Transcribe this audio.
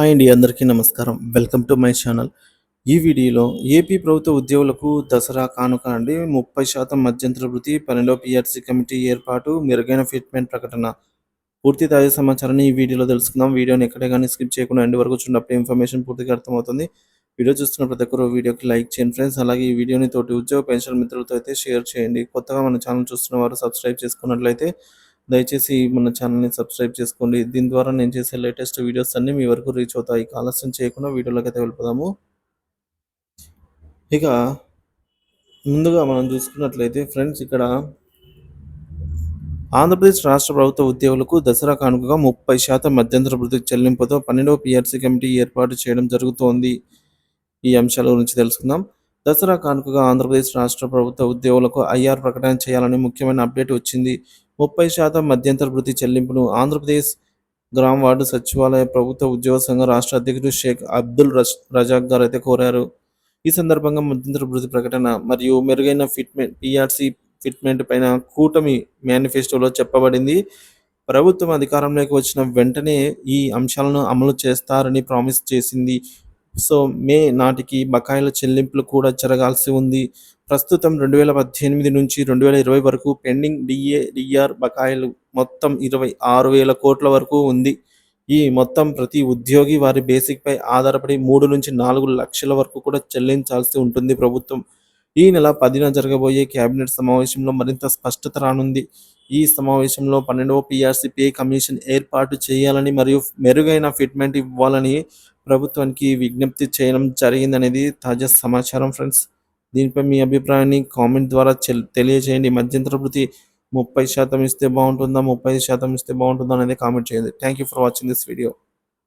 Hi అండి, అందరికీ నమస్కారం. Welcome to my channel. ఈ వీడియోలో ఏపీ ప్రభుత్వ ఉద్యోగులకు దసరా కానుక అండి 30% మధ్యంతర వృత్తి, 12వ పీఆర్సీ కమిటీ ఏర్పాటు, మెరుగైన ఫిట్మెంట్ ప్రకటన. పూర్తి తాజా సమాచారాన్ని ఈ వీడియోలో తెలుసుకుందాం. వీడియోని ఎక్కడే కానీ స్కిప్ చేయకుండా ఎండ్ వరకు చూడప్పుడు ఇన్ఫర్మేషన్ పూర్తిగా అర్థమవుతుంది. వీడియో చూస్తున్న ప్రతి ఒక్కరు వీడియోకి లైక్ చేయండి ఫ్రెండ్స్. అలాగే ఈ వీడియోని తోటి ఉద్యోగ పెన్షన్ మిత్రులతో అయితే షేర్ చేయండి. కొత్తగా మన ఛానల్ చూస్తున్న వారు సబ్స్క్రైబ్ చేసుకున్నట్లయితే దయచేసి మన ఛానల్‌ని సబ్స్క్రైబ్ చేసుకోండి. దీని ద్వారా నేను చేసే లేటెస్ట్ వీడియోస్ అన్నీ మీ వరకు రీచ్ అవుతాయి. ఇక ఆలస్యం చేయకుండా వీడియోలోకైతే వెళ్ళిపోదాము. ఇక ముందుగా మనం చూసుకున్నట్లయితే ఫ్రెండ్స్, ఇక్కడ ఆంధ్రప్రదేశ్ రాష్ట్ర ప్రభుత్వ ఉద్యోగులకు దసరా కానుకగా 30% మధ్యంతర భృతి చెల్లింపుతో 12వ పీఆర్సీ కమిటీ ఏర్పాటు చేయడం జరుగుతోంది. ఈ అంశాల గురించి తెలుసుకుందాం. దసరా కానుకగా ఆంధ్రప్రదేశ్ రాష్ట్ర ప్రభుత్వ ఉద్యోగులకు ఐఆర్ ప్రకటన చేయాలని ముఖ్యమైన అప్డేట్ వచ్చింది. 30% మధ్యంతర భృతి చెల్లింపును ఆంధ్రప్రదేశ్ గ్రామ వార్డు సచివాలయ ప్రభుత్వ ఉద్యోగ సంఘం రాష్ట్ర అధ్యక్షుడు షేక్ అబ్దుల్ రజాక్ గారు అయితే కోరారు. ఈ సందర్భంగా మధ్యంతర భృతి ప్రకటన మరియు మెరుగైన ఫిట్మెంట్ పీఆర్సీ ఫిట్మెంట్ పైన కూటమి మేనిఫెస్టోలో చెప్పబడింది. ప్రభుత్వం అధికారంలోకి వచ్చిన వెంటనే ఈ అంశాలను అమలు చేస్తారని ప్రామిస్ చేసింది. సో మే నాటికి బకాయిల చెల్లింపులు కూడా జరగాల్సి ఉంది. ప్రస్తుతం 2018 నుంచి 2020 వరకు పెండింగ్ డిఆర్ బకాయిలు మొత్తం 26,000 కోట్ల వరకు ఉంది. ఈ మొత్తం ప్రతి ఉద్యోగి వారి బేసిక్‌పై ఆధారపడి 3 నుంచి 4 లక్షల వరకు కూడా చెల్లించాల్సి ఉంటుంది ప్రభుత్వం. ఈ నెల 10న జరగబోయే కేబినెట్ సమావేశంలో మరింత స్పష్టత రానుంది. ఈ సమావేశంలో 12వ పీఆర్సీ పే కమిషన్ ఏర్పాటు చేయాలని మరియు మెరుగైన ఫిట్మెంట్ ఇవ్వాలని ప్రభుత్వానికి విజ్ఞప్తి చేయడం జరిగిందనేది తాజా సమాచారం ఫ్రెండ్స్. దీనిపై మీ అభిప్రాయాన్ని కామెంట్ ద్వారా తెలియజేయండి. మధ్యంతర భృతి 30% ఇస్తే బాగుంటుందా, 35% ఇస్తే బాగుంటుందా అనేది కామెంట్ చేయండి. Thank you for watching this video.